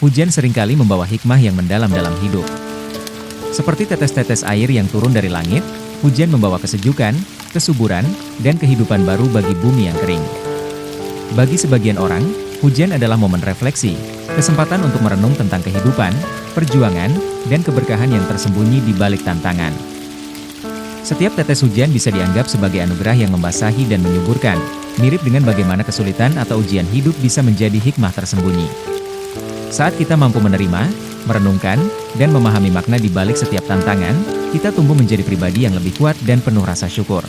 hujan seringkali membawa hikmah yang mendalam dalam hidup. Seperti tetes-tetes air yang turun dari langit, hujan membawa kesejukan, kesuburan, dan kehidupan baru bagi bumi yang kering. Bagi sebagian orang, hujan adalah momen refleksi, kesempatan untuk merenung tentang kehidupan, perjuangan, dan keberkahan yang tersembunyi di balik tantangan. Setiap tetes hujan bisa dianggap sebagai anugerah yang membasahi dan menyuburkan, mirip dengan bagaimana kesulitan atau ujian hidup bisa menjadi hikmah tersembunyi. Saat kita mampu menerima, merenungkan, dan memahami makna di balik setiap tantangan, kita tumbuh menjadi pribadi yang lebih kuat dan penuh rasa syukur.